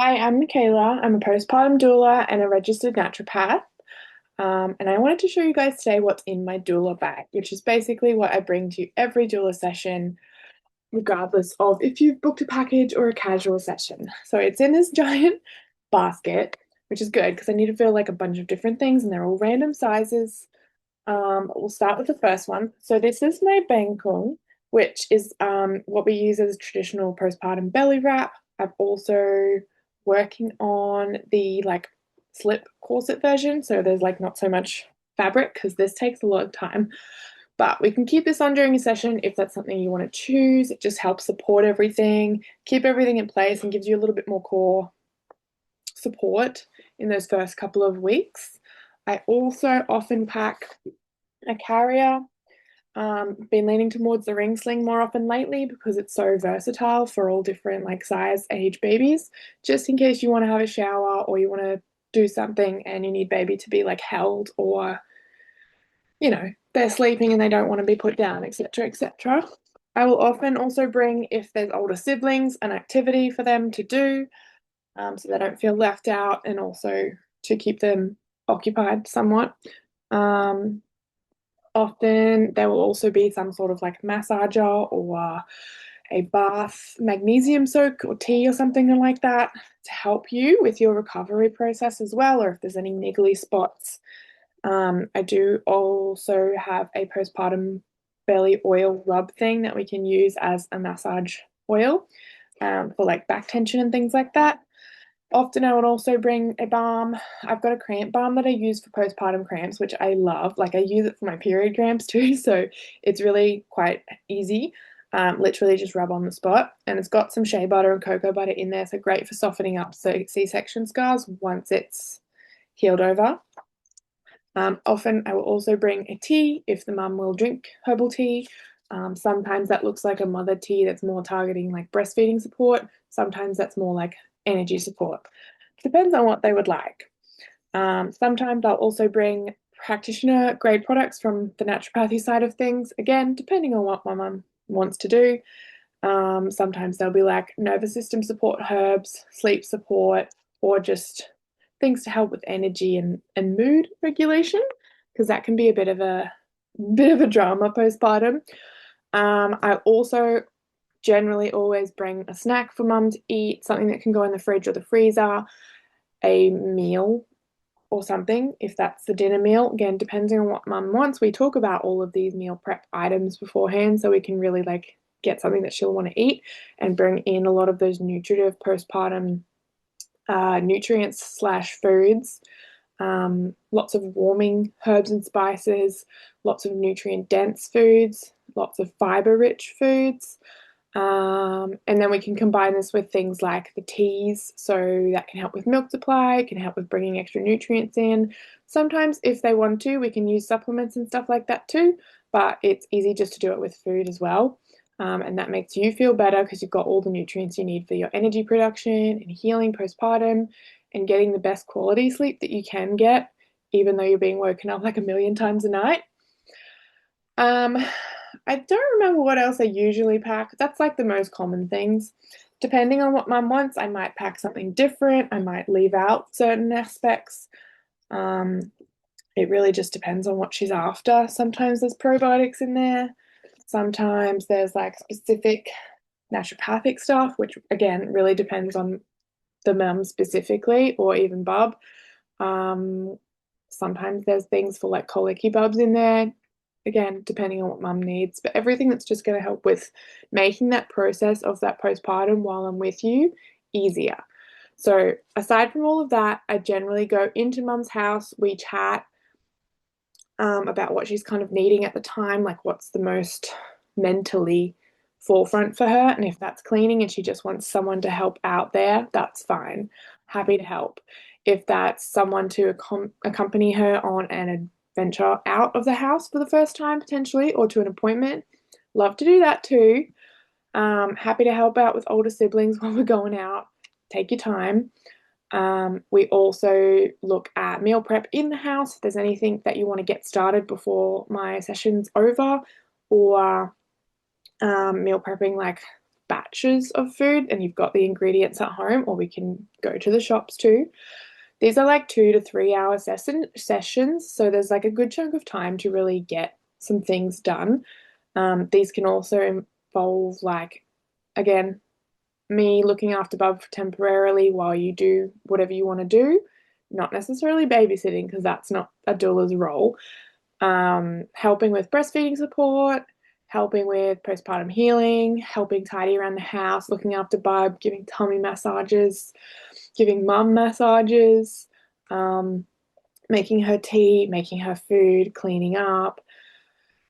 Hi, I'm Michaela. I'm a postpartum doula and a registered naturopath. And I wanted to show you guys today what's in my doula bag, which is basically what I bring to every doula session, regardless of if you've booked a package or a casual session. So it's in this giant basket, which is good because I need to feel like a bunch of different things and they're all random sizes. We'll start with the first one. So this is my bangkung, which is what we use as a traditional postpartum belly wrap. I've also working on the like slip corset version, so there's like not so much fabric because this takes a lot of time. But we can keep this on during a session if that's something you want to choose. It just helps support everything, keep everything in place, and gives you a little bit more core support in those first couple of weeks. I also often pack a carrier. Been leaning towards the ring sling more often lately because it's so versatile for all different like size age babies. Just in case you want to have a shower or you want to do something and you need baby to be like held or they're sleeping and they don't want to be put down, etc., etc. I will often also bring, if there's older siblings, an activity for them to do, so they don't feel left out and also to keep them occupied somewhat. Um, Often there will also be some sort of like massager or a bath magnesium soak or tea or something like that to help you with your recovery process as well, or if there's any niggly spots. I do also have a postpartum belly oil rub thing that we can use as a massage oil for like back tension and things like that. Often I would also bring a balm. I've got a cramp balm that I use for postpartum cramps, which I love. Like I use it for my period cramps too, so it's really quite easy. Literally just rub on the spot, and it's got some shea butter and cocoa butter in there, so great for softening up C-section scars once it's healed over. Often I will also bring a tea if the mum will drink herbal tea. Sometimes that looks like a mother tea that's more targeting like breastfeeding support. Sometimes that's more like energy support. Depends on what they would like. Sometimes I'll also bring practitioner grade products from the naturopathy side of things. Again, depending on what my mum wants to do. Sometimes they'll be like nervous system support herbs, sleep support, or just things to help with energy and mood regulation, because that can be a bit of a drama postpartum. I also generally always bring a snack for mum to eat, something that can go in the fridge or the freezer, a meal or something, if that's the dinner meal. Again, depending on what mum wants, we talk about all of these meal prep items beforehand so we can really like get something that she'll want to eat and bring in a lot of those nutritive postpartum nutrients slash foods. Lots of warming herbs and spices, lots of nutrient dense foods, lots of fiber rich foods. And then we can combine this with things like the teas, so that can help with milk supply, can help with bringing extra nutrients in. Sometimes, if they want to, we can use supplements and stuff like that too, but it's easy just to do it with food as well. And that makes you feel better because you've got all the nutrients you need for your energy production and healing postpartum and getting the best quality sleep that you can get, even though you're being woken up like a million times a night. Um, I don't remember what else I usually pack. That's like the most common things. Depending on what mum wants, I might pack something different. I might leave out certain aspects. Um, it really just depends on what she's after. Sometimes there's probiotics in there. Sometimes there's like specific naturopathic stuff, which again really depends on the mum specifically or even bub. Um, Sometimes there's things for like colicky bubs in there, again, depending on what mum needs, but everything that's just going to help with making that process of that postpartum while I'm with you easier. So, aside from all of that, I generally go into mum's house, we chat about what she's kind of needing at the time, like what's the most mentally forefront for her. And if that's cleaning and she just wants someone to help out there, that's fine. Happy to help. If that's someone to accompany her on an adventure out of the house for the first time, potentially, or to an appointment, love to do that too. Happy to help out with older siblings while we're going out. Take your time. We also look at meal prep in the house if there's anything that you want to get started before my session's over, or meal prepping like batches of food and you've got the ingredients at home, or we can go to the shops too. These are like 2 to 3 hour sessions, so there's like a good chunk of time to really get some things done. These can also involve, like, again, me looking after Bub temporarily while you do whatever you want to do, not necessarily babysitting because that's not a doula's role. Helping with breastfeeding support, helping with postpartum healing, helping tidy around the house, looking after Bub, giving tummy massages, giving mum massages, um, making her tea, making her food, cleaning up,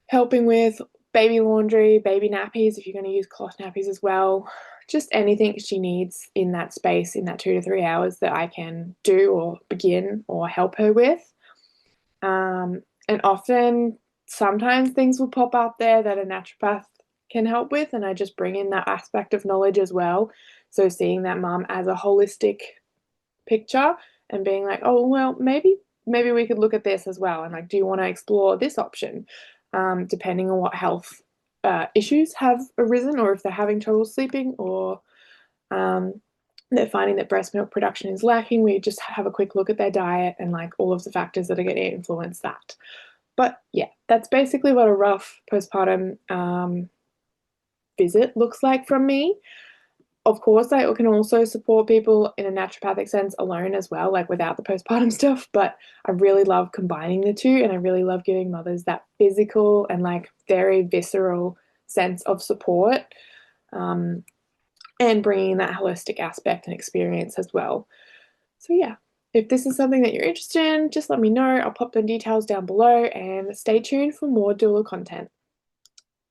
helping with baby laundry, baby nappies if you're going to use cloth nappies as well. Just anything she needs in that space, in that 2 to 3 hours that I can do or begin or help her with. And often, sometimes things will pop up there that a naturopath can help with, and I just bring in that aspect of knowledge as well. So seeing that mum as a holistic picture and being like, oh, well, maybe we could look at this as well. And like, do you want to explore this option? Depending on what health issues have arisen, or if they're having trouble sleeping, or they're finding that breast milk production is lacking, we just have a quick look at their diet and like all of the factors that are going to influence that. But yeah, that's basically what a rough postpartum visit looks like from me. Of course, I can also support people in a naturopathic sense alone as well, like without the postpartum stuff. But I really love combining the two, and I really love giving mothers that physical and like very visceral sense of support, and bringing that holistic aspect and experience as well. So, yeah, if this is something that you're interested in, just let me know. I'll pop the details down below and stay tuned for more doula content.